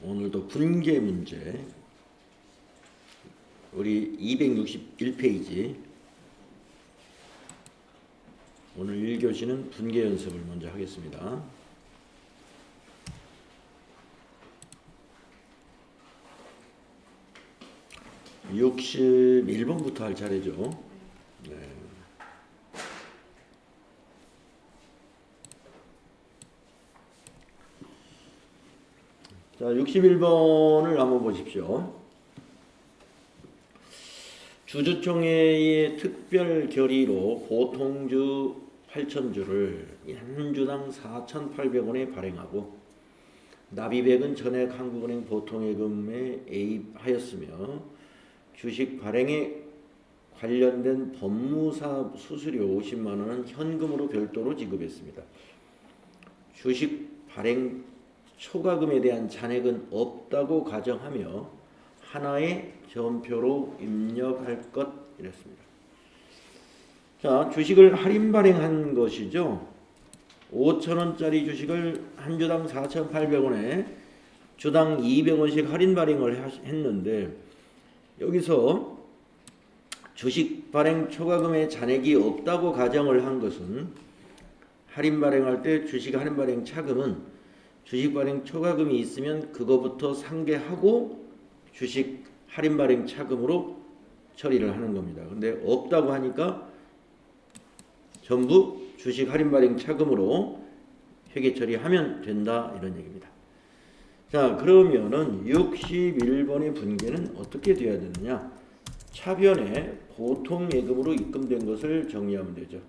오늘도 분계 문제 우리 261페이지 오늘 1교시는 분계 연습을 먼저 하겠습니다. (61번부터) 할 차례죠. 네. 자, 61번을 한번 보십시오. 주주총회의 특별 결의로 보통주 8,000주를 한 주당 4,800원에 발행하고 납입액은 전액 한국은행 보통예금에 애입하였으며 주식 발행에 관련된 법무사 수수료 50만 원은 현금으로 별도로 지급했습니다. 주식 발행 초과금에 대한 잔액은 없다고 가정하며 하나의 전표로 입력할 것 이랬습니다. 자, 주식을 할인 발행한 것이죠. 5,000원짜리 주식을 한 주당 4,800원에 주당 200원씩 할인 발행을 했는데 여기서 주식 발행 초과금의 잔액이 없다고 가정을 한 것은 할인 발행할 때 주식 할인 발행 차금은 주식 발행 초과금이 있으면 그거부터 상계하고 주식 할인 발행 차금으로 처리를 하는 겁니다. 근데 없다고 하니까 전부 주식 할인 발행 차금으로 회계 처리하면 된다 이런 얘기입니다. 자, 그러면은 61번의 분계는 어떻게 돼야 되느냐? 차변에 보통 예금으로 입금된 것을 정리하면 되죠.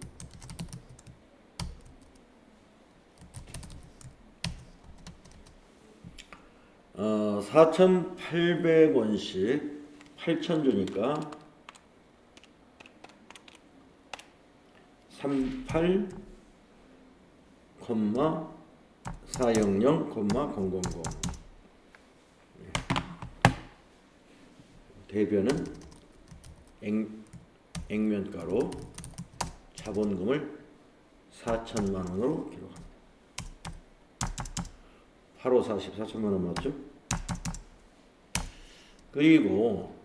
4,800원씩 8,000주니까 38, 400, 000. 대변은 액면가로 자본금을 4천만 원으로 기록합니다. 8호 40, 4천만 원 맞죠? 그리고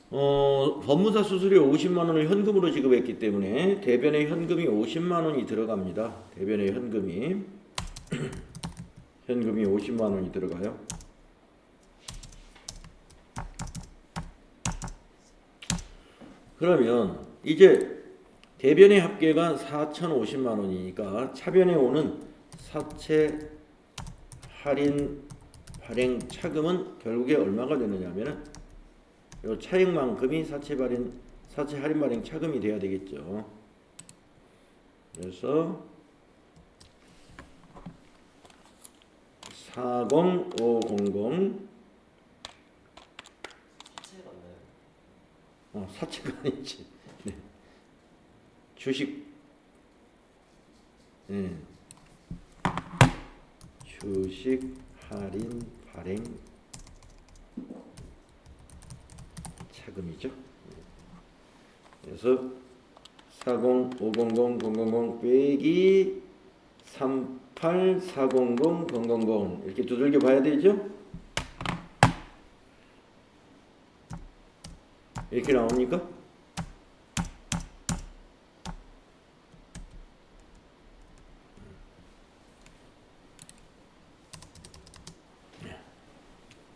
법무사 수수료 50만 원을 현금으로 지급했기 때문에 대변에 현금이 50만 원이 들어갑니다. 대변에 현금이 50만 원이 들어가요. 그러면 이제 대변의 합계가 4,050만 원이니까 차변에 오는 사채 할인 발행 차금은 결국에 얼마가 되느냐 하면은 요 차액만큼이 사채 할인 발행 차금이 돼야 되겠죠. 그래서 40500 사채가 아니지. 네. 주식 주식 할인 발행 차금이죠. 그래서 40500 빼기 38400 이렇게 두들겨 봐야 되죠. 이렇게 나옵니까?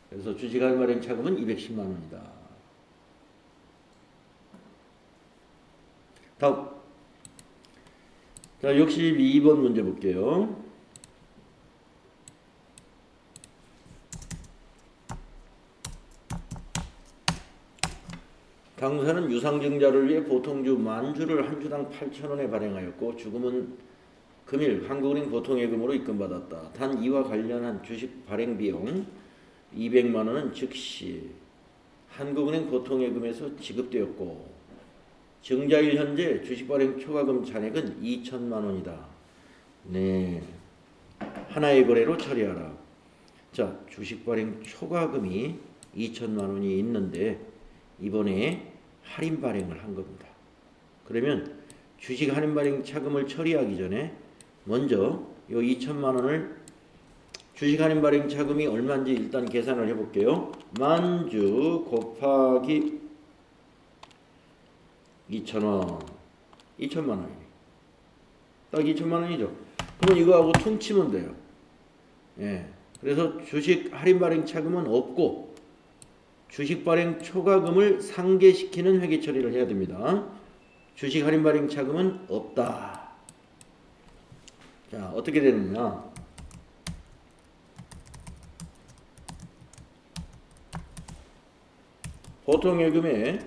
그래서 주식 할인 발행 차금은 210만 원이다. 다음. 자, 62번 문제 볼게요. 당사는 유상증자를 위해 보통주 만주를 한 주당 8,000원에 발행하였고 죽음은 금일 한국은행 보통예금으로 입금받았다. 단 이와 관련한 주식 발행 비용 200만 원은 즉시 한국은행 보통예금에서 지급되었고 증자일 현재 주식 발행 초과금 잔액은 2천만 원이다. 네, 하나의 거래로 처리하라. 자, 주식 발행 초과금이 2천만 원이 있는데 이번에 할인 발행을 한 겁니다. 그러면 주식 할인 발행 차금을 처리하기 전에 먼저 요 2천만 원을 주식 할인 발행 차금이 얼마인지 일단 계산을 해볼게요. 만주 곱하기 2,000원, 2천만 원이네. 딱 2천만 원이죠. 그러면 이거하고 퉁치면 돼요. 예. 그래서 주식 할인 발행 차금은 없고 주식 발행 초과금을 상계시키는 회계 처리를 해야 됩니다. 주식 할인 발행 차금은 없다. 자, 어떻게 되느냐? 보통 예금에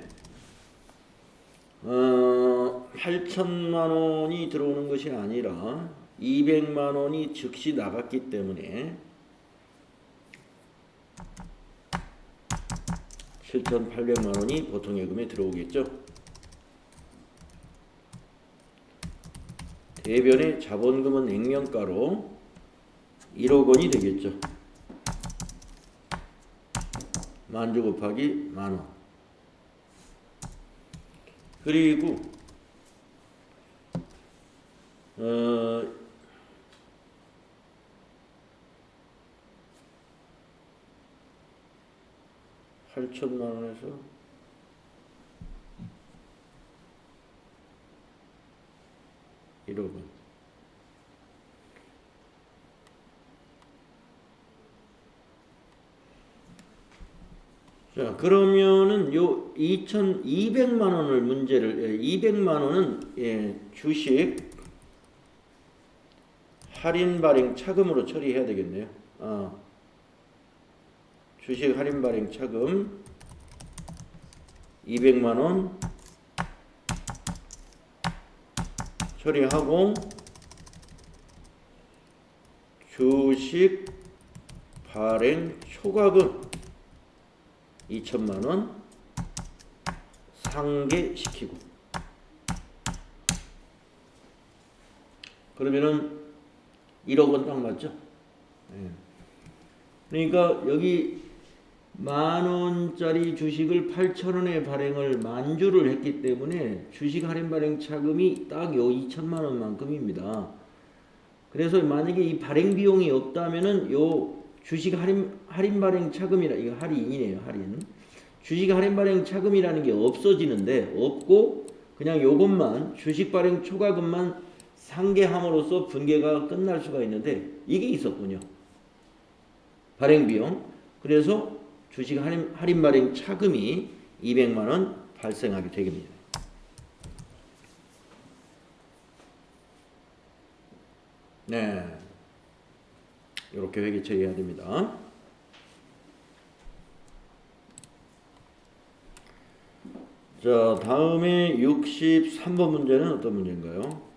8천만 원이 들어오는 것이 아니라 200만 원이 즉시 나갔기 때문에 7,800만 원이 보통 예금에 들어오겠죠. 대변의 자본금은 액면가로 1억 원이 되겠죠. 만주 곱하기 만원. 그리고 8천만 원에서 1억 원. 자, 그러면은 요 2,200만 원을 문제를 200만 원은 주식 할인 발행 차금으로 처리해야 되겠네요. 주식 할인 발행 차금 200만 원 처리하고 주식 발행 초과금 2천만 원 상계시키고 그러면은 1억 원 딱 맞죠? 그러니까 여기 만 원짜리 주식을 8,000원에 발행을 만주를 했기 때문에 주식 할인 발행 차금이 딱 요 2천만 원만큼입니다. 그래서 만약에 이 발행 비용이 없다면은 요 주식 할인 발행 차금이라 이거 할인이네요. 할인. 주식 할인 발행 차금이라는 게 없어지는데 없고 그냥 요것만 주식 발행 초과금만 상계함으로써 분계가 끝날 수가 있는데 이게 있었군요. 발행 비용. 그래서 주식 할인 발행 차금이 200만 원 발생하게 되겠습니다. 네. 이렇게 회계 처리해야 됩니다. 자, 다음에 63번 문제는 어떤 문제인가요?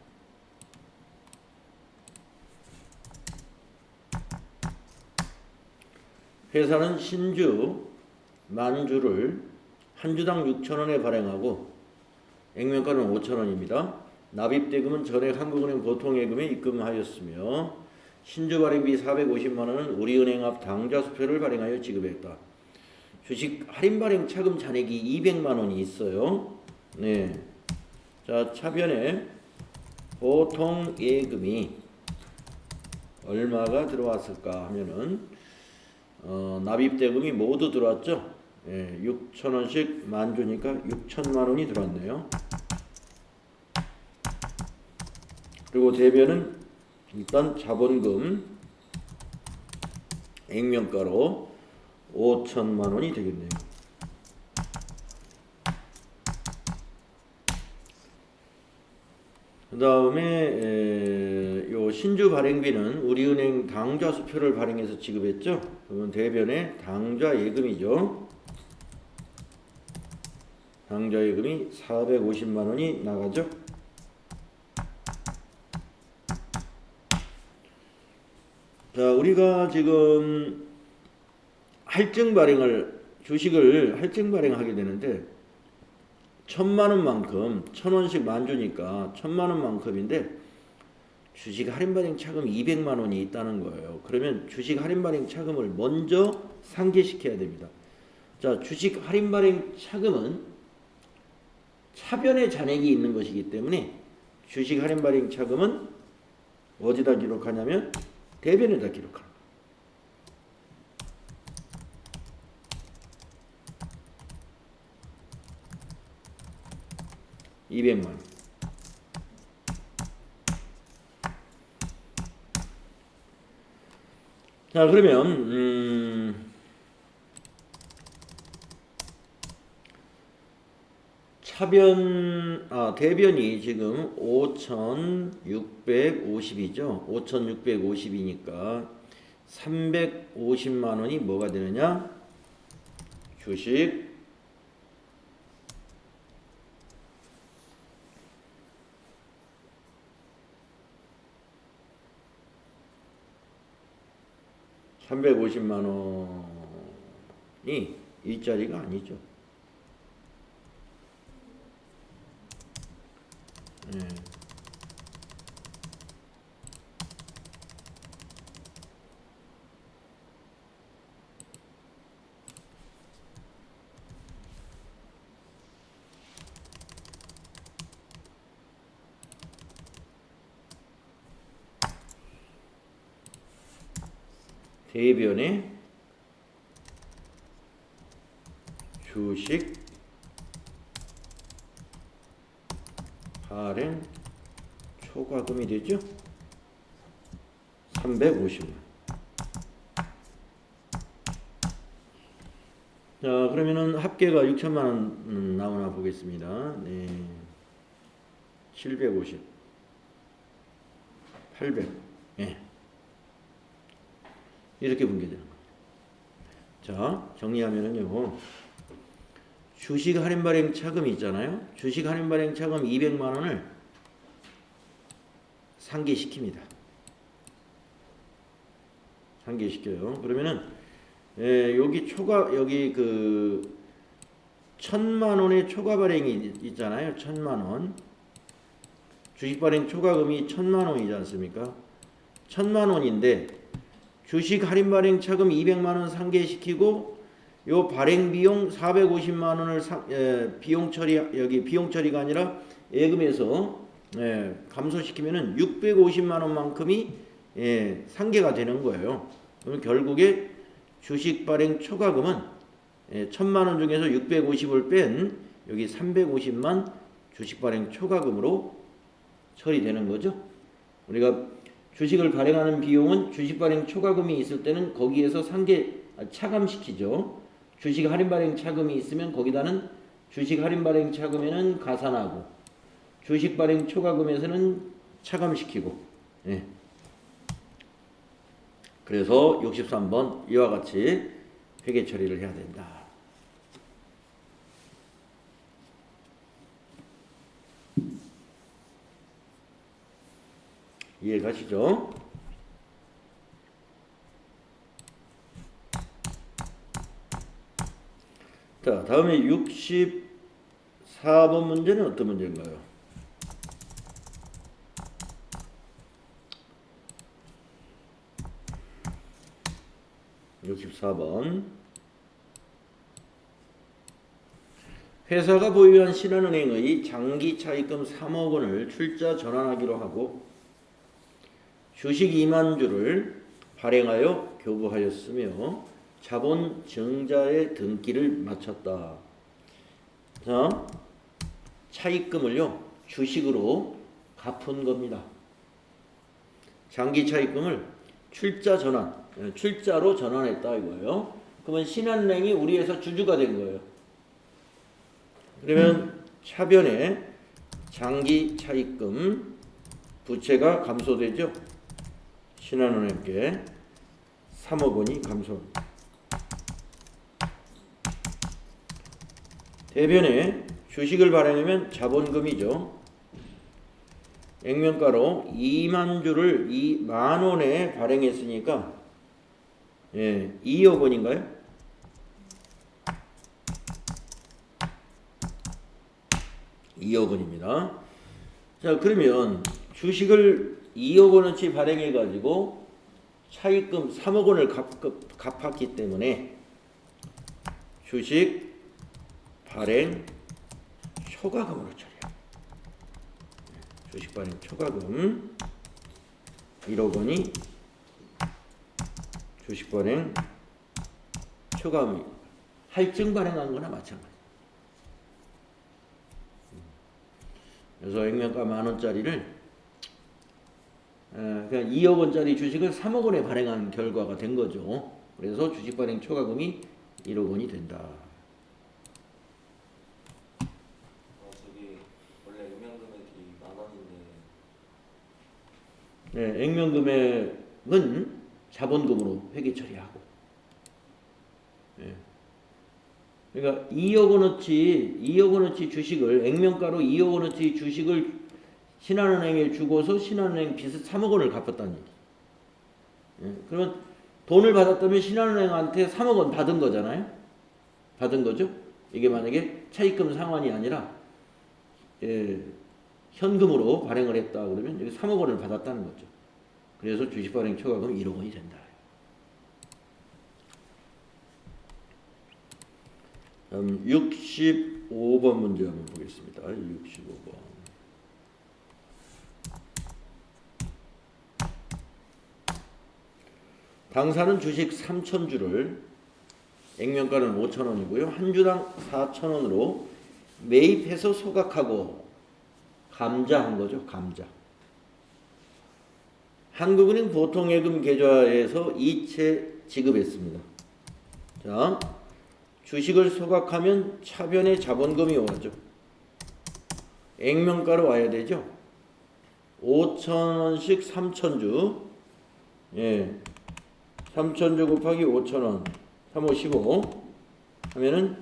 회사는 신주 만주를 한 주당 6,000원에 발행하고 액면가는 5,000원입니다. 납입대금은 전액 한국은행 보통예금에 입금하였으며 신주 발행비 450만 원은 우리은행 앞 당좌수표를 발행하여 지급했다. 주식 할인 발행 차금 잔액이 200만 원이 있어요. 네. 자, 차변에 보통 예금이 얼마가 들어왔을까 하면은 납입대금이 모두 들어왔죠. 6,000원씩 만주니까 6천만 원이 들어왔네요. 그리고 대변은 일단 자본금 액면가로 5천만 원이 되겠네요. 그 다음에 요 신주 발행비는 우리은행 당좌수표를 발행해서 지급했죠. 그러면 대변에 당좌예금이죠. 당좌예금이 450만 원이 나가죠. 자, 우리가 지금 할증 발행을 주식을 할증 발행하게 되는데 1,000만 원만큼 1,000원씩 만주니까 1,000만 원만큼인데 주식 할인 발행 차금 200만 원이 있다는 거예요. 그러면 주식 할인 발행 차금을 먼저 상계시켜야 됩니다. 자, 주식 할인 발행 차금은 차변에 잔액이 있는 것이기 때문에 주식 할인 발행 차금은 어디다 기록하냐면 대변에다 기록합니다. 200만 원. 자, 그러면 대변이 지금 5,650이죠. 5,650이니까 350만 원이 뭐가 되느냐? 주식 (350만 원이) 일자리가 아니죠. 대변의 주식 발행 초과금이 되죠. 350만. 자, 그러면은 합계가 6천만 원 나오나 보겠습니다. 네. 750, 800. 예. 이렇게 분개되는 겁니다. 자, 정리하면은요. 주식 할인 발행 차금이 있잖아요. 주식 할인 발행 차금 200만 원을 상계시킵니다. 상계시켜요. 그러면은 여기 그 1,000만 원의 초과 발행이 있잖아요. 1,000만 원. 주식 발행 초과금이 1,000만 원이지 않습니까? 1,000만 원인데 주식 할인 발행 차금 200만 원 상계시키고 요 발행 비용 450만 원을 비용 처리가 아니라 예금에서 감소시키면은 650만 원만큼이 상계가 되는 거예요. 그럼 결국에 주식 발행 초과금은 1,000만 원 중에서 650을 뺀 여기 350만 주식 발행 초과금으로 처리되는 거죠. 우리가 주식을 발행하는 비용은 주식 발행 초과금이 있을 때는 거기에서 차감시키죠. 주식 할인 발행 차금이 있으면 거기다는 주식 할인 발행 차금에는 가산하고 주식 발행 초과금에서는 차감시키고. 예. 그래서 63번 이와 같이 회계 처리를 해야 된다. 이해 가시죠? 자, 다음에 64번 문제는 어떤 문제인가요? 64번. 회사가 보유한 신한은행의 장기 차입금 3억 원을 출자 전환하기로 하고 주식 2만 주를 발행하여 교부하였으며 자본 증자의 등기를 마쳤다. 자, 차입금을요 주식으로 갚은 겁니다. 장기 차입금을 출자로 전환했다 이거예요. 그러면 신한은행이 우리에서 주주가 된 거예요. 그러면 차변에 장기 차입금 부채가 감소되죠. 신한은행께 3억 원이 감소합니다. 대변에 주식을 발행하면 자본금이죠. 액면가로 2만 주를 2만 원에 발행했으니까 2억 원인가요? (2억 원입니다) 자, 그러면 주식을 2억 원어치 발행해 가지고 차입금 3억 원을 갚았기 때문에 주식 발행 초과금으로 처리합니다. 주식 발행 초과금 1억 원이 주식 발행 초과금이 할증 발행한 거나 마찬가지. 그래서 액면가 10,000원짜리를 그냥 2억 원짜리 주식을 3억 원에 발행한 결과가 된 거죠. 그래서 주식 발행 초과금이 1억 원이 된다. 저기 원래 음영 금액이 10,000원인데. 네, 액면 금액은 자본금으로 회계 처리하고. 네. 그러니까 2억 원어치 주식을 액면가로 2억 원어치 주식을 신한은행에 주고서 신한은행 빚을 3억 원을 갚았다는 얘기. 예, 그러면 돈을 받았다면 신한은행한테 3억 원 받은 거잖아요. 받은 거죠. 이게 만약에 차입금 상환이 아니라 현금으로 발행을 했다 그러면 여기 3억 원을 받았다는 거죠. 그래서 주식 발행 초과금 1억 원이 된다. 65번 문제 한번 보겠습니다. 65번. 당사는 주식 3,000주를 액면가는 5,000원이고요. 한 주당 4,000원으로 매입해서 소각하고 감자한 거죠. 감자. 한국은행 보통예금 계좌에서 이체 지급했습니다. 자, 주식을 소각하면 차변에 자본금이 오죠. 액면가로 와야 되죠. 5,000원씩 3,000주. 예. 3,000주 곱하기 5,000원. 3, 5, 15 하면은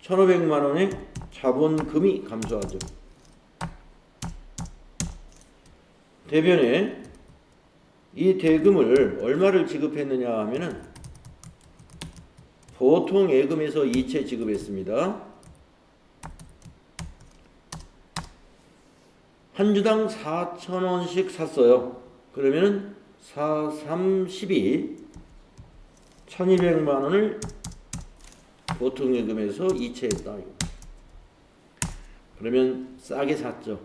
1,500만 원의 자본금이 감소하죠. 대변에 이 대금을 얼마를 지급했느냐 하면은 보통 예금에서 이체 지급했습니다. 한 주당 4,000원씩 샀어요. 그러면은 4, 3, 12 1,200만 원을 보통 예금에서 이체했다. 그러면 싸게 샀죠.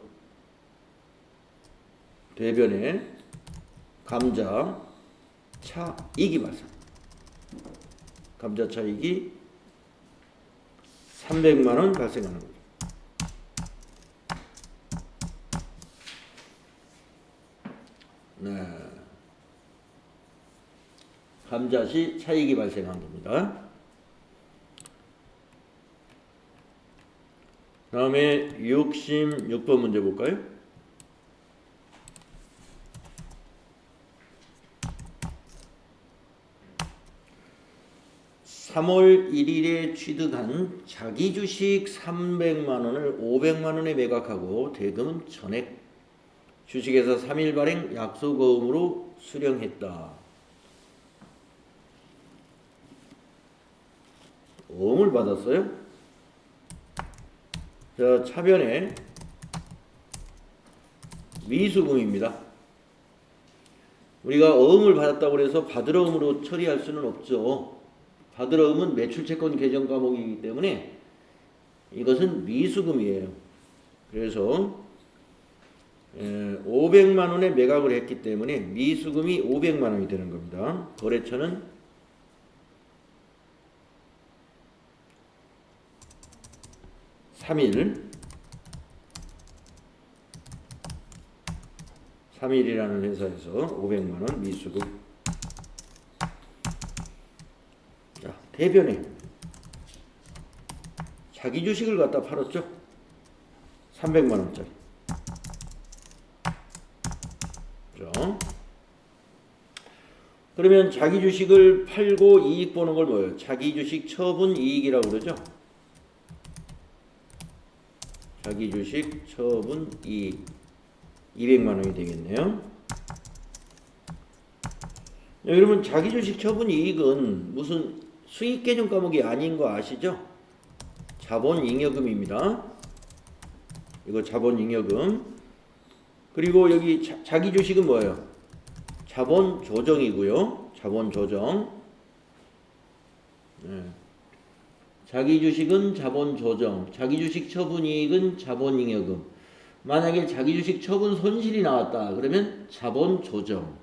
대변에 감자 차익이 발생. 감자 차익이 300만 원 발생하는 거죠. 네. 감자시 차익이 발생한 겁니다. 다음에 66번 문제 볼까요? (3월 1일에) 취득한 자기 주식 300만 원을 500만 원에 매각하고 대금은 전액 주식회사 3일 발행 약속어음으로 수령했다. 어음을 받았어요. 자, 차변에 미수금입니다. 우리가 어음을 받았다고 해서 받으러음으로 처리할 수는 없죠. 받으러음은 매출채권 계정 과목이기 때문에 이것은 미수금이에요. 그래서 500만 원에 매각을 했기 때문에 미수금이 500만 원이 되는 겁니다. 거래처는 3일이라는 회사에서 500만 원 미수금. 자, 대변에 자기 주식을 갖다 팔았죠. 300만 원짜리. 그러면 자기 주식을 팔고 이익 보는 걸 뭐예요? 자기 주식 처분 이익이라고 그러죠. 자기 주식 처분 이익 200만 원이 되겠네요. 여러분, 자기 주식 처분 이익은 무슨 수익 개념 과목이 아닌 거 아시죠? 자본 잉여금입니다. 이거 자본 잉여금. 그리고 여기 자기 주식은 뭐예요? 자본 조정이고요. 자본 조정. 네. 자기 주식은 자본 조정, 자기 주식 처분 이익은 자본 잉여금. 만약에 자기 주식 처분 손실이 나왔다 그러면 자본 조정.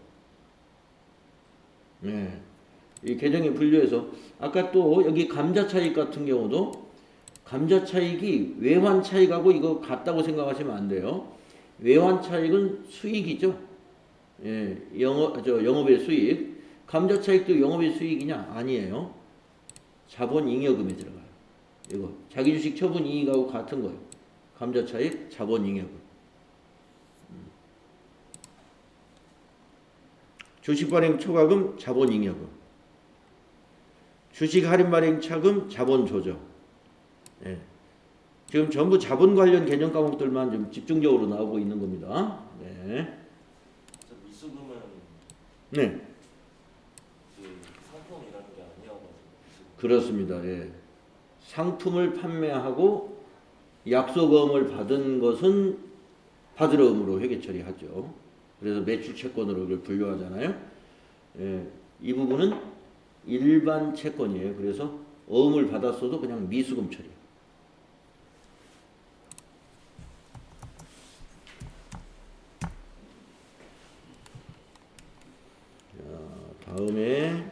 네. 이 계정에 분류해서 아까 또 여기 감자 차익 같은 경우도 감자 차익이 외환 차익하고 이거 같다고 생각하시면 안 돼요. 외환 차익은 수익이죠. 예, 영업의 수익. 감자 차익도 영업의 수익이냐? 아니에요. 자본잉여금에 들어가요. 이거 자기 주식 처분 이익하고 같은 거예요. 감자 차익, 자본잉여금. 주식 발행 초과금, 자본잉여금. 주식 할인 발행 차금, 자본 조정. 예. 지금 전부 자본 관련 개념 과목들만 좀 집중적으로 나오고 있는 겁니다. 네. 저 미수금은 네. 그 상품이라는 게 아니어가지고 미수금. 그렇습니다. 예. 상품을 판매하고 약소금을 받은 것은 받으러 음으로 회계 처리하죠. 그래서 매출 채권으로 이걸 분류하잖아요. 예. 이 부분은 일반 채권이에요. 그래서 어음을 받았어도 그냥 미수금 처리. 다음에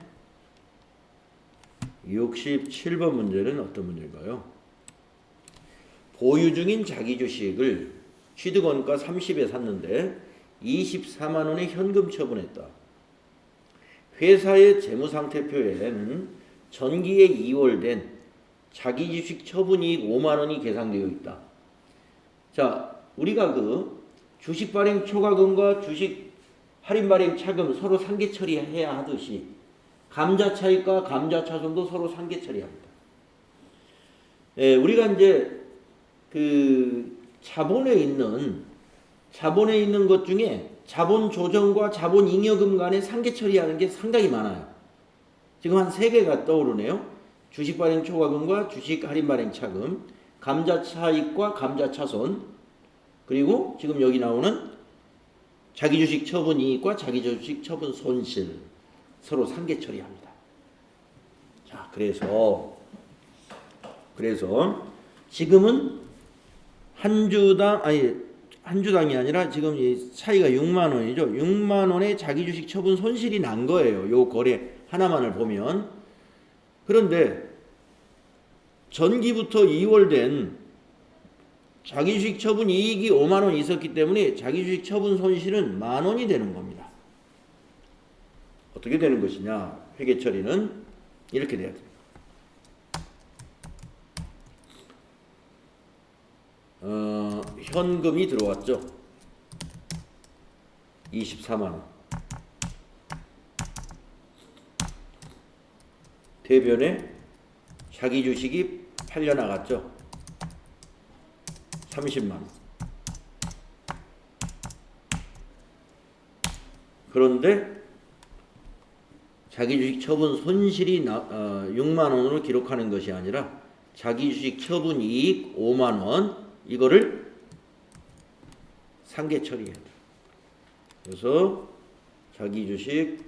67번 문제는 어떤 문제인가요? 보유 중인 자기 주식을 취득원가 30에 샀는데 24만 원에 현금 처분했다. 회사의 재무상태표에는 전기에 이월된 자기 주식 처분이익 5만 원이 계산되어 있다. 자, 우리가 그 주식 발행 초과금과 주식 할인 발행 차금 서로 상계 처리해야 하듯이 감자 차익과 감자 차손도 서로 상계 처리합니다. 예, 우리가 이제 그 자본에 있는 것 중에 자본 조정과 자본 잉여금 간에 상계 처리하는 게 상당히 많아요. 지금 한 3개가 떠오르네요. 주식 발행 초과금과 주식 할인 발행 차금, 감자 차익과 감자 차손, 그리고 지금 여기 나오는 자기 주식 처분 이익과 자기 주식 처분 손실 서로 상계 처리합니다. 자, 그래서 지금은 한 주당이 아니라 지금 이 차이가 6만 원이죠. 6만 원의 자기 주식 처분 손실이 난 거예요. 요 거래 하나만을 보면. 그런데 전기부터 이월된 자기 주식 처분 이익이 5만 원 있었기 때문에 자기 주식 처분 손실은 만 원이 되는 겁니다. 어떻게 되는 것이냐? 회계 처리는 이렇게 돼야 됩니다. 현금이 들어왔죠. 24만 원. 대변에 자기 주식이 팔려 나갔죠. 30만 원. 그런데 자기 주식 처분 손실이 6만 원으로 기록하는 것이 아니라 자기 주식 처분 이익 5만 원 이거를 상계 처리해요. 그래서 자기 주식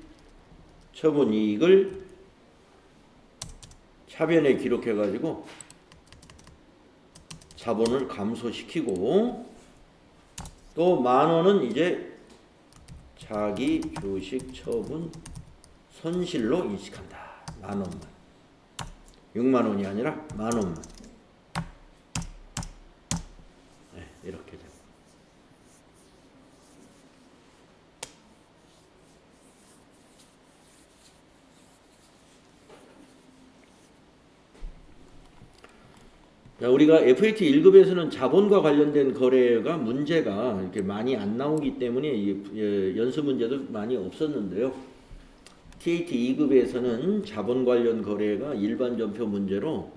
처분 이익을 차변에 기록해 가지고 자본을 감소시키고 또 만 원은 이제 자기 주식 처분 손실로 인식한다. 만 원만. 6만 원이 아니라 만 원만. 네, 이렇게 됩니다. 자, 우리가 FAT 1급에서는 자본과 관련된 거래가 문제가 이렇게 많이 안 나오기 때문에 연습 문제도 많이 없었는데요. TAT 2급에서는 자본 관련 거래가 일반 전표 문제로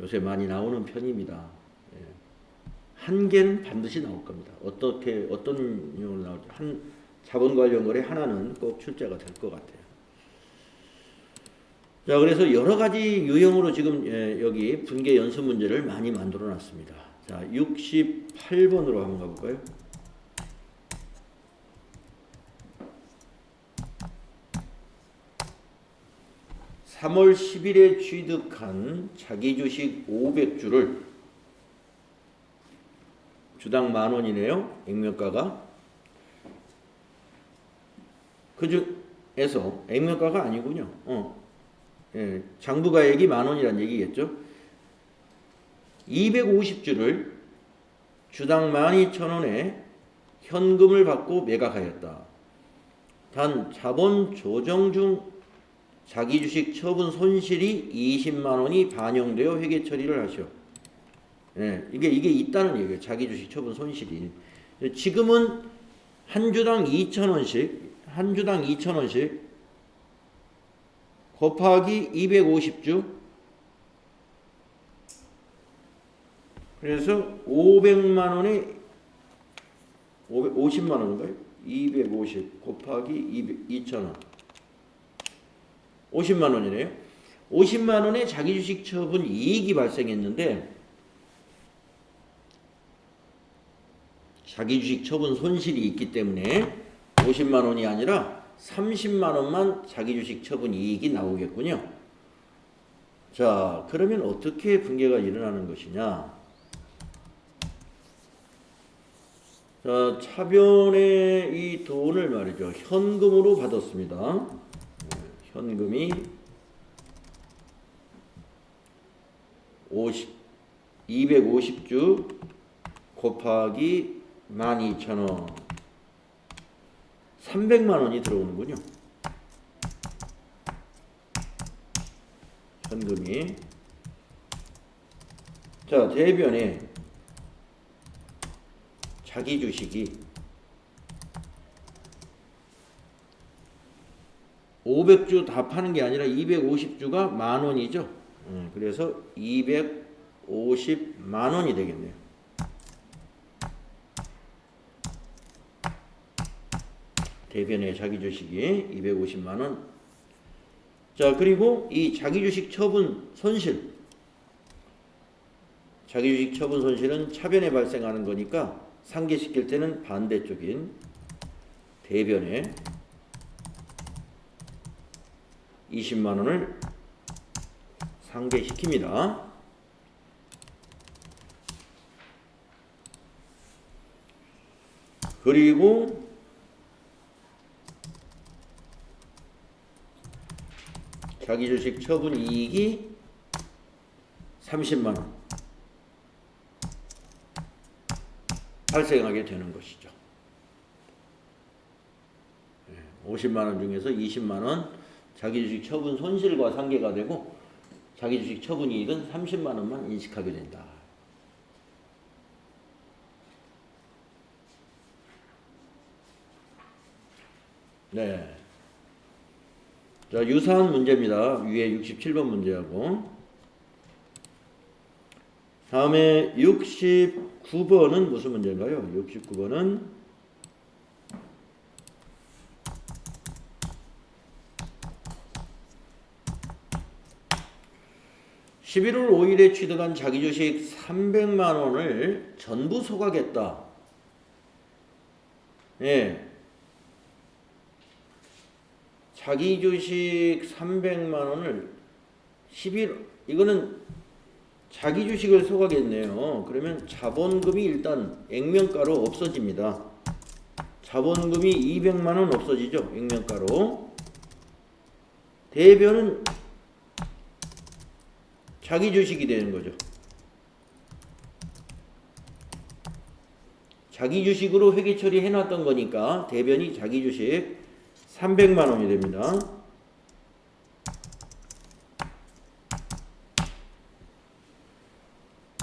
요새 많이 나오는 편입니다. 한 개는 반드시 나올 겁니다. 어떤 유형으로 나올지 한 자본 관련 거래 하나는 꼭 출제가 될 것 같아요. 자, 그래서 여러 가지 유형으로 지금 여기 분계 연습 문제를 많이 만들어 놨습니다. 자, 68번으로 한번 가볼까요? (3월 10일에) 취득한 자기 주식 500주를 주당 만 원이네요. 액면가가. 그 중에서 액면가가 아니군요. 장부가액이 만 원이란 얘기겠죠. 250주를 주당 12,000원에 현금을 받고 매각하였다. 단 자본 조정 중 자기 주식 처분 손실이 20만 원이 반영되어 회계 처리를 하시오. 예, 이게 있다는 얘기예요. 자기 주식 처분 손실이. 지금은 한 주당 2,000원씩 곱하기 250주. 그래서 500만 원에 50만 원인가요? 250 곱하기 2,000원. 50만 원이네요. 50만 원의 자기 주식 처분 이익이 발생했는데 자기 주식 처분 손실이 있기 때문에 50만 원이 아니라 30만 원만 자기 주식 처분 이익이 나오겠군요. 자, 그러면 어떻게 분괴가 일어나는 것이냐? 자, 차변의 이 돈을 말이죠. 현금으로 받았습니다. 현금이 250주 곱하기 12,000원 300만 원이 들어오는군요. 현금이. 자, 대변에 자기 주식이 500주 다 파는 게 아니라 250주가 만 원이죠. 그래서 250만 원이 되겠네요. 대변의 자기 주식이 250만 원. 자, 그리고 이 자기 주식 처분 손실. 자기 주식 처분 손실은 차변에 발생하는 거니까 상계시킬 때는 반대쪽인 대변에 20만 원을 상계시킵니다. 그리고 자기 주식 처분 이익이 30만 원 발생하게 되는 것이죠. 50만 원 중에서 20만 원 자기 주식 처분 손실과 상계가 되고 자기 주식 처분 이익은 30만 원만 인식하게 된다. 네. 자, 유사한 문제입니다. 위에 67번 문제하고. 다음에 69번은 무슨 문제인가요? 69번은 11월 5일에 취득한 자기 주식 300만 원을 전부 소각했다. 예. 자기 주식 300만 원을 11 이거는 자기 주식을 소각했네요. 그러면 자본금이 일단 액면가로 없어집니다. 자본금이 200만 원 없어지죠. 액면가로. 대변은 자기 주식이 되는 거죠. 자기 주식으로 회계 처리해 놨던 거니까 대변이 자기 주식 300만 원이 됩니다.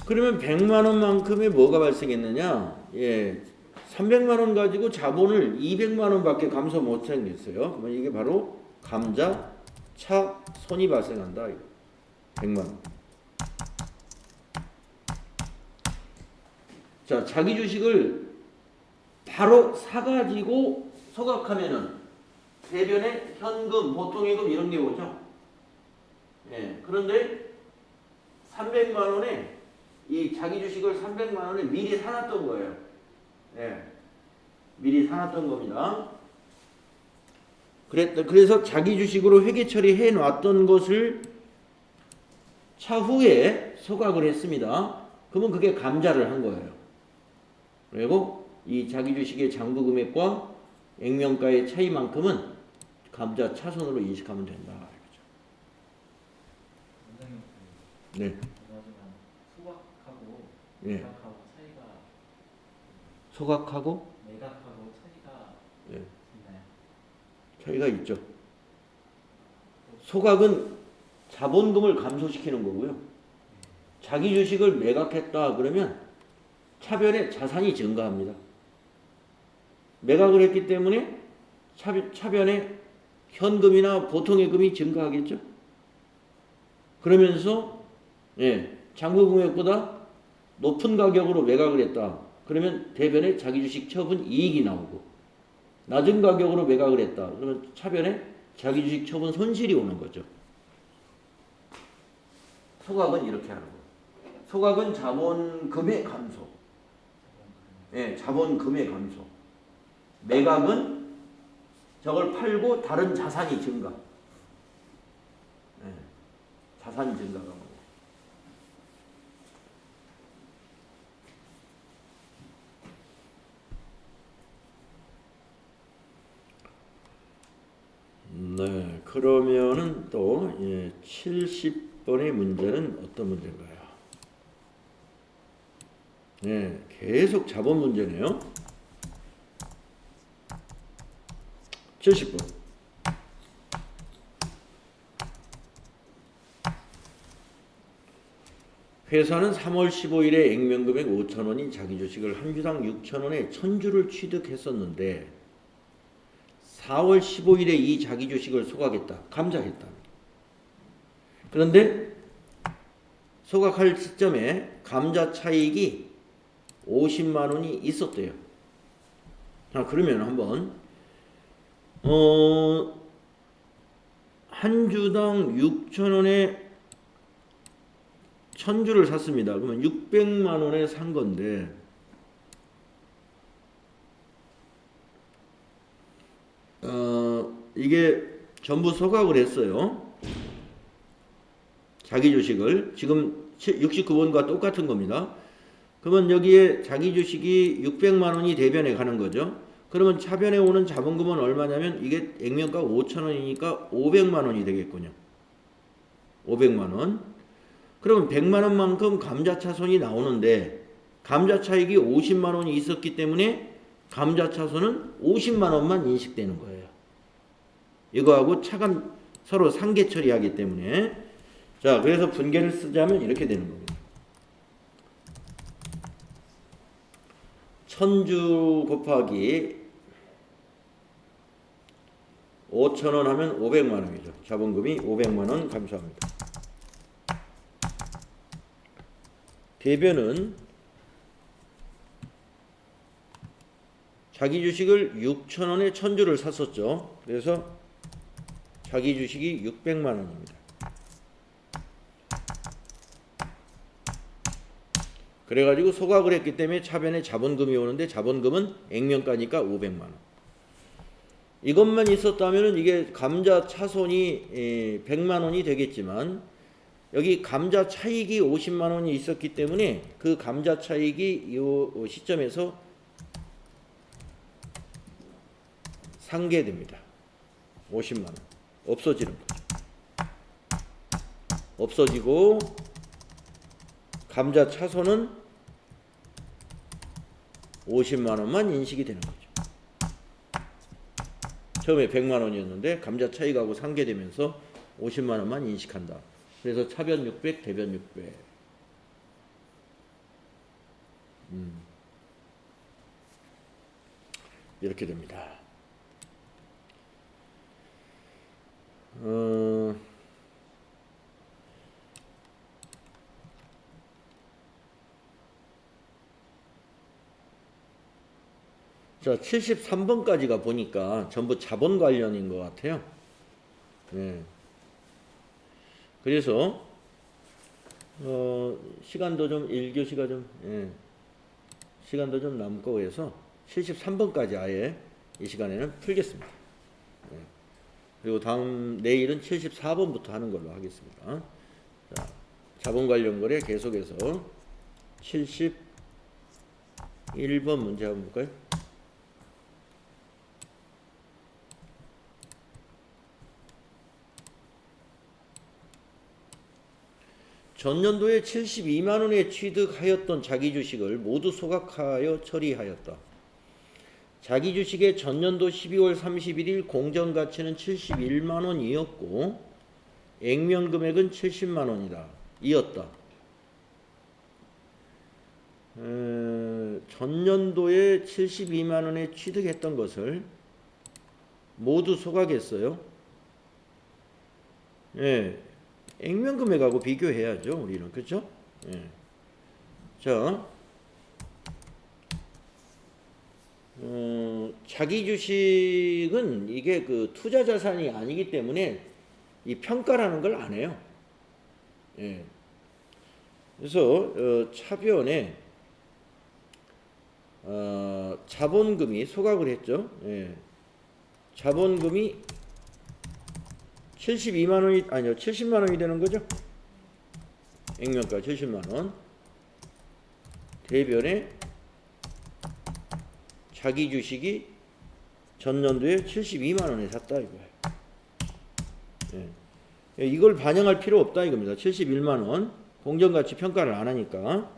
그러면 100만 원만큼의 뭐가 발생했느냐? 예. 300만 원 가지고 자본을 200만 원밖에 감소 못 하겠어요. 그러면 이게 바로 감자, 차, 손이 발생한다. 100만 원. 자, 자기 주식을 바로 사가지고 소각하면은 대변에 현금, 보통예금 이런 게 오죠. 예. 그런데 300만 원에 이 자기 주식을 300만 원에 미리 사놨던 거예요. 예. 미리 사놨던 겁니다. 그래서 자기 주식으로 회계 처리해 놨던 것을 차후에 소각을 했습니다. 그러면 그게 감자를 한 거예요. 그리고 이 자기 주식의 장부 금액과 액면가의 차이만큼은 감자 차손으로 인식하면 된다. 원장님, 네. 하지만 소각하고 네. 매각하고 차이가 소각하고 매각하고 차이가 있죠. 소각은 자본금을 감소시키는 거고요. 자기 주식을 매각했다 그러면 차변에 자산이 증가합니다. 매각을 했기 때문에 차변에 현금이나 보통예금이 증가하겠죠. 그러면서 장부금액보다 높은 가격으로 매각을 했다. 그러면 대변에 자기 주식 처분 이익이 나오고, 낮은 가격으로 매각을 했다. 그러면 차변에 자기 주식 처분 손실이 오는 거죠. 소각은 이렇게 하는 거예요. 소각은 자본금의 감소. 자본금의 감소. 매각은 저걸 팔고 다른 자산이 증가. 자산 증가가 나옵니다. 네, 그러면은 또 70번의 문제는 어떤 문제인가요? 계속 자본 문제네요. 70번. 회사는 3월 15일에 액면금액 5,000원인 자기 주식을 한 주당 6,000원에 1,000주를 취득했었는데 4월 15일에 이 자기 주식을 소각했다. 감자했다. 그런데 소각할 시점에 감자 차익이 50만 원이 있었대요. 자, 그러면 한번 한 주당 6,000원에 1,000주를 샀습니다. 그러면 600만 원에 산 건데 이게 전부 소각을 했어요. 자기 주식을 지금 69번과 똑같은 겁니다. 그러면 여기에 자기 주식이 600만 원이 대변에 가는 거죠. 그러면 차변에 오는 자본금은 얼마냐면 이게 액면가 5,000원이니까 500만 원이 되겠군요. 500만 원. 그러면 100만 원만큼 감자차손이 나오는데 감자차익이 50만 원이 있었기 때문에 감자차손은 50만 원만 인식되는 거예요. 이거하고 차감 서로 상계 처리하기 때문에. 자, 그래서 분계를 쓰자면 이렇게 되는 겁니다. 1,000주 곱하기 5,000원 하면 500만 원이죠. 자본금이 500만 원 감소합니다. 대변은 자기 주식을 6,000원에 1,000주를 샀었죠. 그래서 자기 주식이 600만 원입니다. 그래가지고 소각을 했기 때문에 차변에 자본금이 오는데 자본금은 액면가니까 500만 원. 이것만 있었다면 이게 감자 차손이 100만 원이 되겠지만 여기 감자 차익이 50만 원이 있었기 때문에 그 감자 차익이 이 시점에서 상계됩니다. 50만 원. 없어지는 거죠. 없어지고 감자 차손은 50만 원만 인식이 되는 거죠. 처음에 100만 원이었는데 감자 차익하고 상계되면서 50만 원만 인식한다. 그래서 차변 600, 대변 600. 이렇게 됩니다. 자, 73번까지가 보니까 전부 자본 관련인 것 같아요. 그래서 시간도 좀 1교시가 좀 시간도 좀 남고 해서 73번까지 아예 이 시간에는 풀겠습니다. 그리고 내일은 74번부터 하는 걸로 하겠습니다. 자, 자본 관련 거래 계속해서 71번 문제 한번 볼까요? 전년도에 72만 원에 취득하였던 자기 주식을 모두 소각하여 처리하였다. 자기 주식의 전년도 12월 31일 공정가치는 71만 원이었고 액면 금액은 70만 원이다. 이었다. 전년도에 72만 원에 취득했던 것을 모두 소각했어요. 예, 액면 금액하고 비교해야죠. 우리는 그렇죠? 예. 자, 자기 주식은 이게 그 투자 자산이 아니기 때문에 이 평가라는 걸 안 해요. 예. 그래서 차변에 자본금이 소각을 했죠. 예. 자본금이 72만 원이 아니요 70만 원이 되는 거죠. 액면가 70만 원. 대변에 자기 주식이 전년도에 72만 원에 샀다 이거예요. 예. 이걸 반영할 필요 없다 이겁니다. 71만 원. 공정가치 평가를 안 하니까.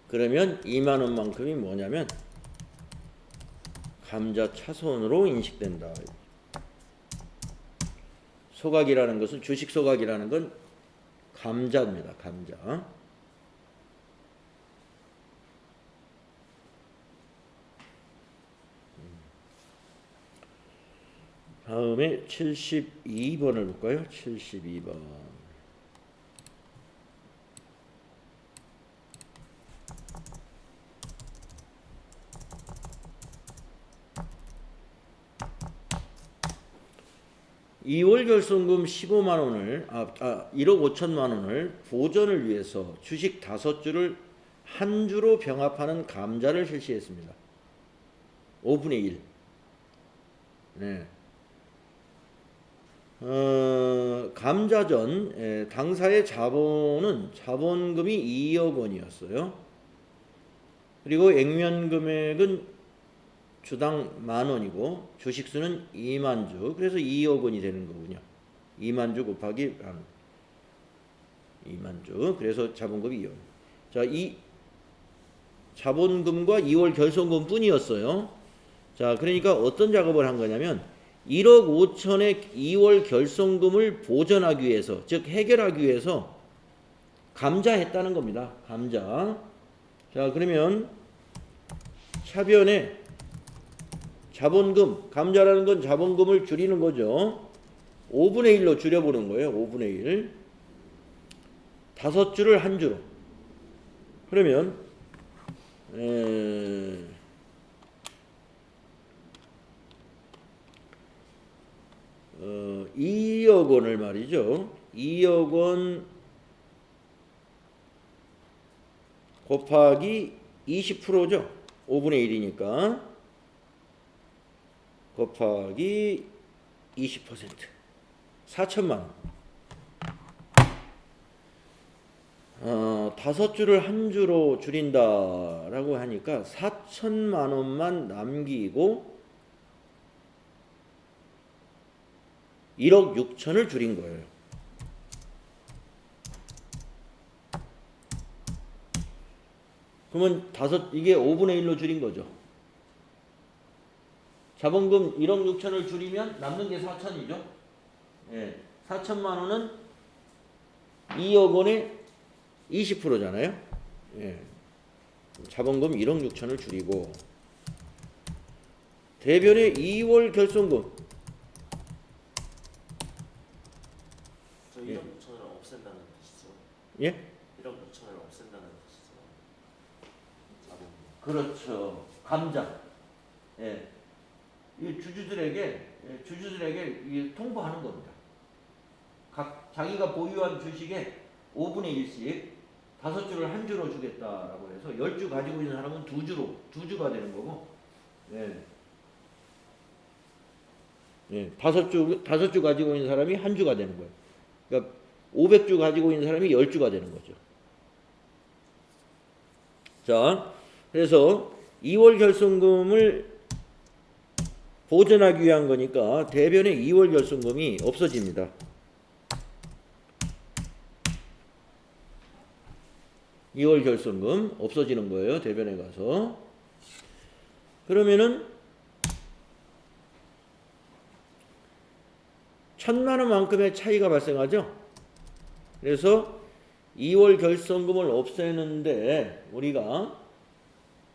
그러면 2만 원만큼이 뭐냐면 감자차손으로 인식된다. 소각이라는 것은 주식 소각이라는 건 감자입니다. 감자. 다음에 72번을 볼까요? 72번. (2월) 결손금 15만 원을 1억 5천만 원을 보전을 위해서 주식 5주를 한 주로 병합하는 감자를 실시했습니다. 5분의 1. 네. 감자전 당사의 자본금이 2억 원이었어요. 그리고 액면 금액은 주당 10,000원이고 주식수는 2만 주. 그래서 2억 원이 되는 거군요. 2만 주 곱하기 2만 주. 그래서 자본금이 2억. 자, 이 자본금과 2월 결손금 뿐이었어요. 자, 그러니까 어떤 작업을 한 거냐면 1억 5천의 2월 결손금을 보전하기 위해서, 즉 해결하기 위해서 감자했다는 겁니다. 감자. 자, 그러면 차변에 자본금, 감자라는 건 자본금을 줄이는 거죠. 5분의 1로 줄여보는 거예요. 5분의 1. 5주를 한 주로. 그러면 2억 원을 말이죠. 2억 원 곱하기 20%죠. 5분의 1이니까. 곱하기 20%. 4천만 원. 5주를 한 주로 줄인다라고 하니까 4천만 원만 남기고 1억 6천을 줄인 거예요. 그러면 이게 5분의 1로 줄인 거죠. 자본금 1억 6천을 줄이면 남는 게 4천이죠. 예, 4천만 원은 2억 원의 20%잖아요. 예, 자본금 1억 6천을 줄이고 대변의 2월 결손금. 저 1억 6천을 없앤다는 뜻이죠. 예? 1억 6천을 없앤다는 뜻이죠. 자본금. 그렇죠. 감자. 예. 이 주주들에게 이 통보하는 겁니다. 자기가 보유한 주식의 5분의 1씩 5주를 한 주로 주겠다라고 해서 10주 가지고 있는 사람은 2주가 되는 거고, 예. 예. 5주 가지고 있는 사람이 한 주가 되는 거예요. 그러니까 500주 가지고 있는 사람이 10주가 되는 거죠. 자, 그래서 2월 결손금을 보전하기 위한 거니까 대변의 2월 결손금이 없어집니다. 2월 결손금 없어지는 거예요. 대변에 가서. 그러면은 1,000만 원만큼의 차이가 발생하죠. 그래서 2월 결손금을 없애는데 우리가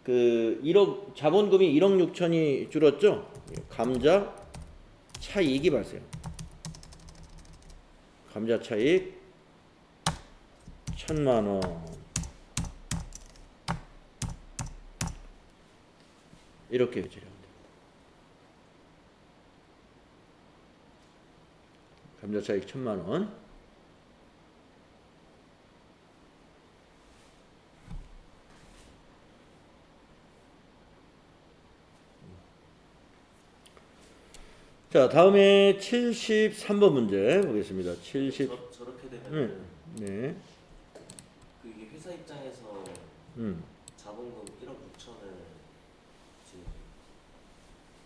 그 1억 자본금이 1억 6천이 줄었죠. 감자 차익이 발생. 감자 차익 1,000만 원. 이렇게 처리하면 됩니다. 감자 차익 1,000만 원. 자, 다음에 73번 문제 보겠습니다. 70. 저렇게 되면 네. 그 이게 회사 입장에서 자본금 1억 6천을 이제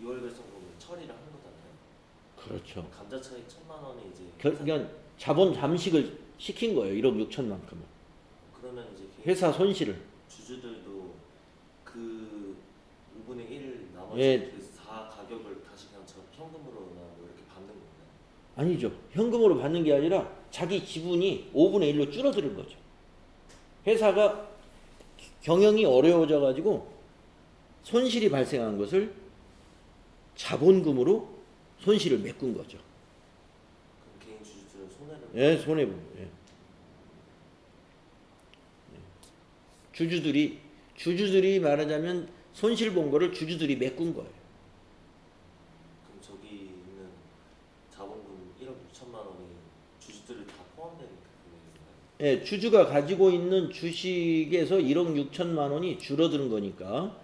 2월 결손금을 처리를 한 거잖아요. 그렇죠. 감자 차익 1,000만 원이 이제 그러니까 자본 잠식을 시킨 거예요. 1억 6천만큼을. 그러면 이제 회사 손실을. 주주들도 그 5분의 1 나머지 예. 그 4 가격을 다시 그냥 현금으로나 뭐 이렇게 받는 건가요? 아니죠. 현금으로 받는 게 아니라 자기 지분이 5분의 1로 줄어드는 거죠. 회사가 경영이 어려워져 가지고 손실이 발생한 것을 자본금으로 손실을 메꾼 거죠. 그럼 개인 주주들은 손해를 예, 손해보고. 예. 주주들이 말하자면 손실 본 거를 주주들이 메꾼 거예요. 그럼 저기 있는 자본금 1억 6천만 원이 주주들이 다 포함된 금액인가요? 예, 주주가 가지고 있는 주식에서 1억 6천만 원이 줄어드는 거니까,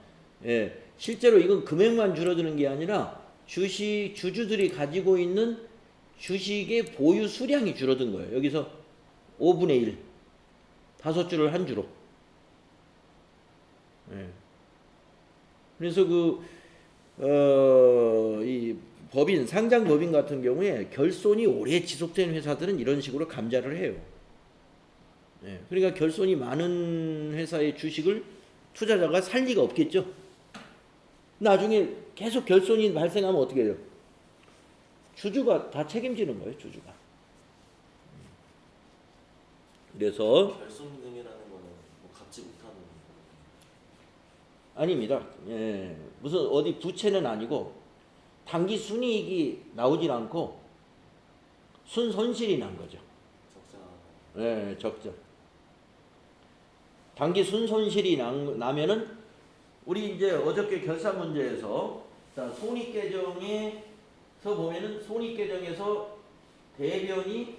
예, 실제로 이건 금액만 줄어드는 게 아니라 주주들이 가지고 있는 주식의 보유 수량이 줄어든 거예요. 여기서 5분의 1, 5주를 한 주로. 예. 그래서 이 법인, 상장 법인 같은 경우에 결손이 오래 지속된 회사들은 이런 식으로 감자를 해요. 예. 그러니까 결손이 많은 회사의 주식을 투자자가 살 리가 없겠죠. 나중에 계속 결손이 발생하면 어떻게 해요? 주주가 다 책임지는 거예요, 주주가. 그래서 결손금이라는 거는 뭐 갚지 못하는 아닙니다. 예, 무슨 어디 부채는 아니고 단기 순이익이 나오질 않고 순손실이 난 거죠. 적자. 예, 적자. 단기 순손실이 나면은 우리 이제 어저께 결산 문제에서 자, 손익계정에서 보면은 손익계정에서 대변이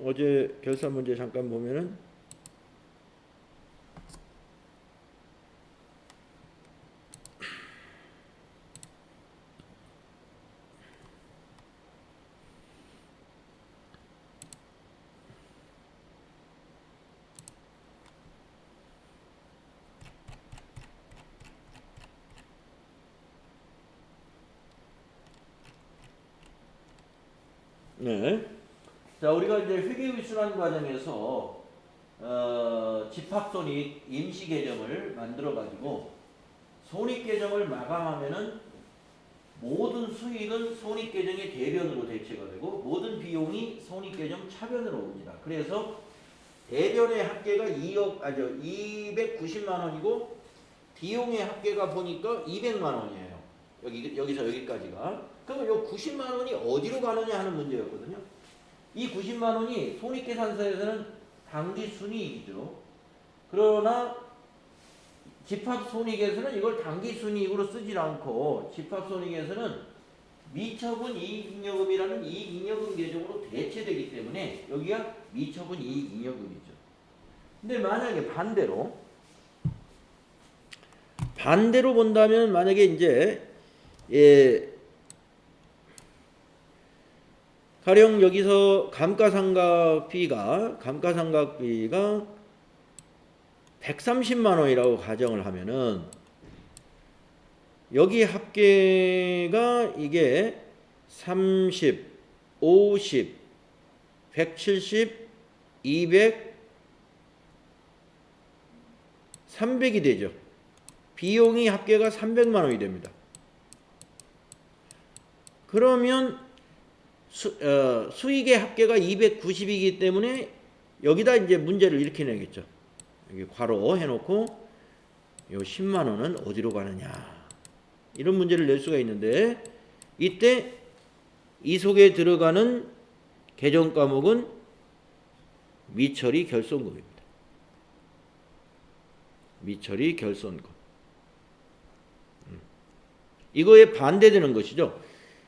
어제 결산 문제 잠깐 보면은 네. 자, 우리가 이제 회계위순환 과정에서 집합손익 임시계정을 만들어가지고 손익계정을 마감하면은 모든 수익은 손익계정의 대변으로 대체가 되고 모든 비용이 손익계정 차변으로 옵니다. 그래서 대변의 합계가 290만 원이고 비용의 합계가 보니까 200만 원이에요. 여기서 여기까지가. 그러면 이 90만 원이 어디로 가느냐 하는 문제였거든요. 이 90만 원이 손익계산서에서는 당기 순이익이죠. 그러나 집합손익에서는 이걸 당기 순이익으로 쓰질 않고 집합손익에서는 미처분 이익잉여금이라는 이익잉여금 계정으로 대체되기 때문에 여기가 미처분 이익잉여금이죠. 근데 만약에 반대로 본다면 만약에 이제 가령 여기서 감가상각비가 130만 원이라고 가정을 하면은 여기 합계가 이게 30, 50, 170, 200, 300이 되죠. 비용이 합계가 300만 원이 됩니다. 그러면 수익의 합계가 290이기 때문에 여기다 이제 문제를 이렇게 내겠죠. 여기 괄호 해놓고 요 10만 원은 어디로 가느냐, 이런 문제를 낼 수가 있는데, 이때 이 속에 들어가는 개정 과목은 미처리 결손금입니다. 미처리 결손금. 이거에 반대되는 것이죠.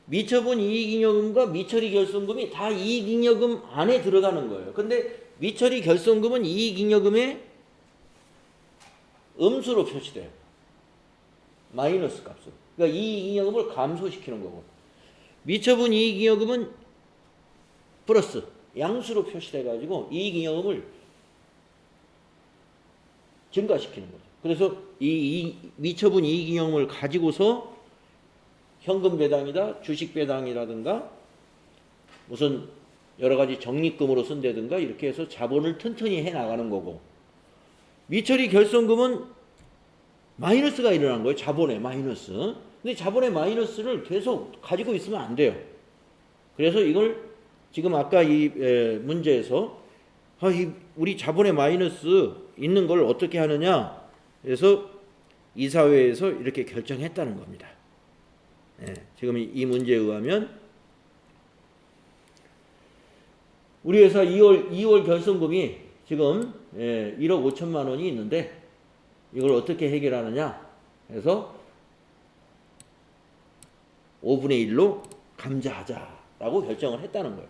미처분 이익잉여금과 미처리 결손금이 다 이익잉여금 안에 들어가는 거예요. 근데 미처리 결손금은 이익잉여금의 음수로 표시돼요. 마이너스 값으로. 그러니까 이익잉여금을 감소시키는 거고, 미처분 이익잉여금은 플러스 양수로 표시돼 가지고 이익잉여금을 증가시키는 거죠. 그래서 이 미처분 이익잉여금을 가지고서 현금 배당이다, 주식 배당이라든가 무슨 여러 가지 적립금으로 쓴다든가 이렇게 해서 자본을 튼튼히 해 나가는 거고, 미처리 결손금은 마이너스가 일어난 거예요. 자본의 마이너스. 근데 자본의 마이너스를 계속 가지고 있으면 안 돼요. 그래서 이걸 지금 아까 이 문제에서 우리 자본의 마이너스 있는 걸 어떻게 하느냐, 그래서 이사회에서 이렇게 결정했다는 겁니다. 지금 이 문제에 의하면 우리 회사 2월 결손금이 지금 1억 5천만 원이 있는데 이걸 어떻게 해결하느냐 해서 5분의 1로 감자하자라고 결정을 했다는 거예요.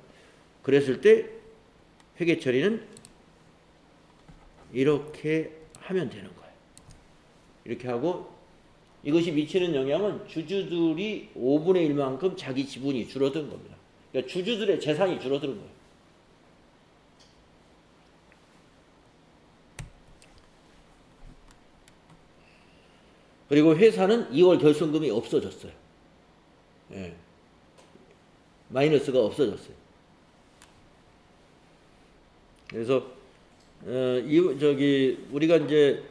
그랬을 때 회계 처리는 이렇게 하면 되는 거예요. 이렇게 하고, 이것이 미치는 영향은 주주들이 5분의 1만큼 자기 지분이 줄어든 겁니다. 그러니까 주주들의 재산이 줄어드는 거예요. 그리고 회사는 2월 결손금이 없어졌어요. 마이너스가 없어졌어요. 그래서 우리가 이제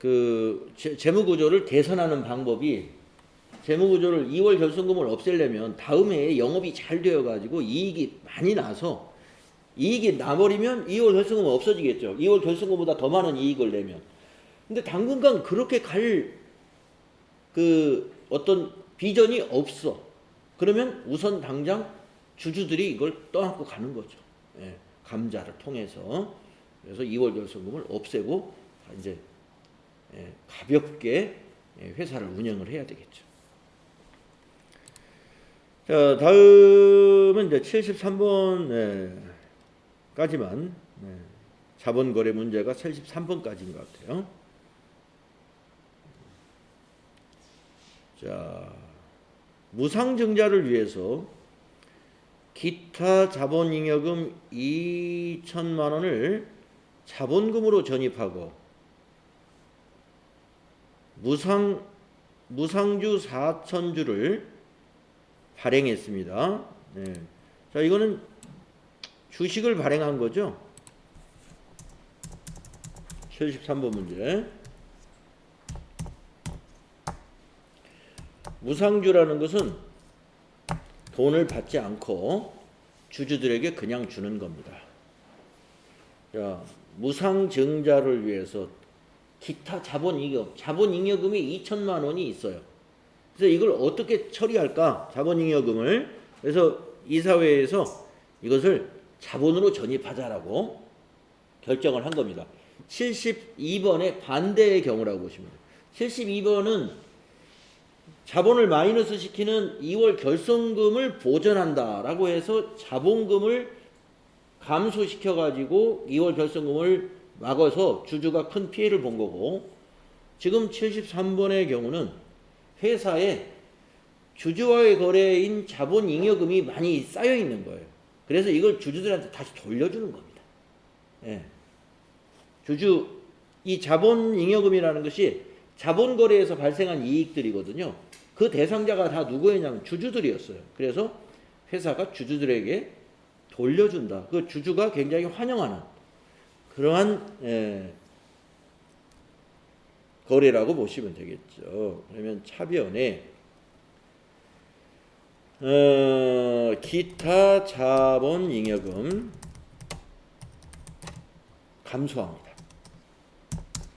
그 재무구조를 개선하는 방법이, 재무구조를 2월 결손금을 없애려면 다음 해에 영업이 잘 되어가지고 이익이 많이 나서, 이익이 나버리면 2월 결손금은 없어지겠죠. 2월 결손금보다 더 많은 이익을 내면. 근데 당분간 그렇게 갈 그 어떤 비전이 없어. 그러면 우선 당장 주주들이 이걸 떠안고 가는 거죠. 감자를 통해서. 그래서 2월 결손금을 없애고 이제 가볍게 회사를 운영을 해야 되겠죠. 자, 다음은 이제 73번까지만, 자본거래 문제가 73번까지인 것 같아요. 자, 무상증자를 위해서 기타 자본잉여금 2천만 원을 자본금으로 전입하고 무상주 4,000주를 발행했습니다. 자, 이거는 주식을 발행한 거죠. 73번 문제. 무상주라는 것은 돈을 받지 않고 주주들에게 그냥 주는 겁니다. 자, 무상증자를 위해서 기타 자본잉여금이 2천만 원이 있어요. 그래서 이걸 어떻게 처리할까? 자본잉여금을. 그래서 이사회에서 이것을 자본으로 전입하자라고 결정을 한 겁니다. 72번의 반대의 경우라고 보시면 돼요. 72번은 자본을 마이너스 시키는 2월 결손금을 보전한다라고 해서 자본금을 감소시켜가지고 2월 결손금을 막아서 주주가 큰 피해를 본 거고, 지금 73번의 경우는 회사에 주주와의 거래인 자본잉여금이 많이 쌓여 있는 거예요. 그래서 이걸 주주들한테 다시 돌려주는 겁니다. 이 자본잉여금이라는 것이 자본거래에서 발생한 이익들이거든요. 그 대상자가 다 누구였냐면 주주들이었어요. 그래서 회사가 주주들에게 돌려준다. 그 주주가 굉장히 환영하는 그러한 거래라고 보시면 되겠죠. 그러면 차변에 기타 자본 잉여금 감소합니다.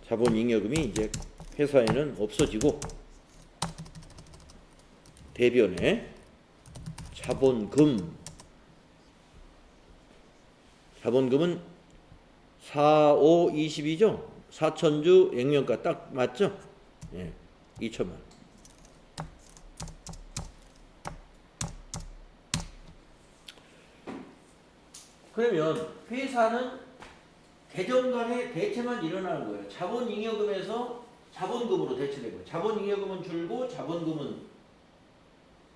자본 잉여금이 이제 회사에는 없어지고 대변에 자본금은 4, 5, 22죠. 4천주 액면가 딱 맞죠? 예, 2천만. 그러면 회사는 계정 간의 대체만 일어나는 거예요. 자본잉여금에서 자본금으로 대체된 거예요. 자본잉여금은 줄고 자본금은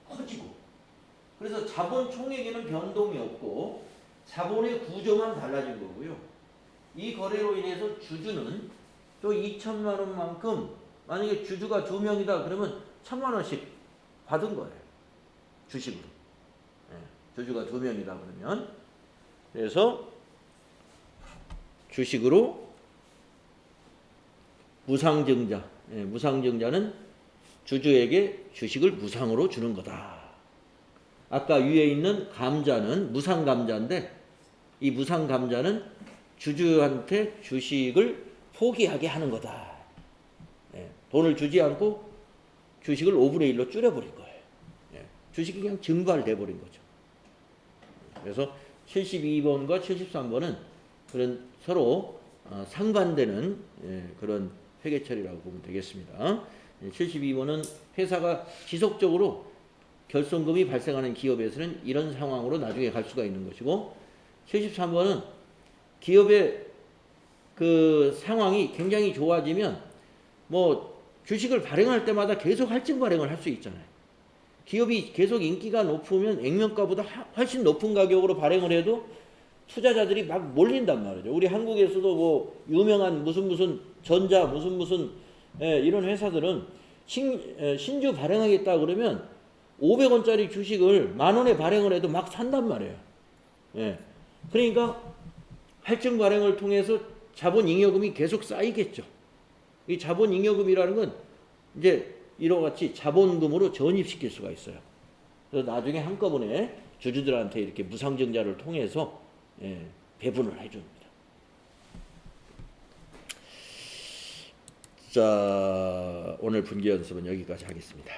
커지고. 그래서 자본 총액에는 변동이 없고 자본의 구조만 달라진 거고요. 이 거래로 인해서 주주는 또 2천만 원만큼, 만약에 주주가 2명이다 그러면 1,000만 원씩 받은 거예요. 주식으로. 주주가 2명이다 그러면. 그래서 주식으로 무상증자. 무상증자는 주주에게 주식을 무상으로 주는 거다. 아까 위에 있는 감자는 무상감자인데, 이 무상감자는 주주한테 주식을 포기하게 하는 거다. 돈을 주지 않고 주식을 5분의 1로 줄여버린 거예요. 주식이 그냥 증발돼 버린 거죠. 그래서 72번과 73번은 그런 서로 상반되는 그런 회계 처리라고 보면 되겠습니다. 72번은 회사가 지속적으로 결손금이 발생하는 기업에서는 이런 상황으로 나중에 갈 수가 있는 것이고, 73번은 기업의 그 상황이 굉장히 좋아지면 뭐 주식을 발행할 때마다 계속 할증 발행을 할 수 있잖아요. 기업이 계속 인기가 높으면 액면가보다 훨씬 높은 가격으로 발행을 해도 투자자들이 막 몰린단 말이죠. 우리 한국에서도 뭐 유명한 무슨 전자 무슨 이런 회사들은 신주 발행하겠다 그러면 500원짜리 주식을 10,000원에 발행을 해도 막 산단 말이에요. 그러니까 할증 발행을 통해서 자본 잉여금이 계속 쌓이겠죠. 이 자본 잉여금이라는 건 이제 이와 같이 자본금으로 전입시킬 수가 있어요. 그래서 나중에 한꺼번에 주주들한테 이렇게 무상증자를 통해서 배분을 해줍니다. 자, 오늘 분기 연습은 여기까지 하겠습니다.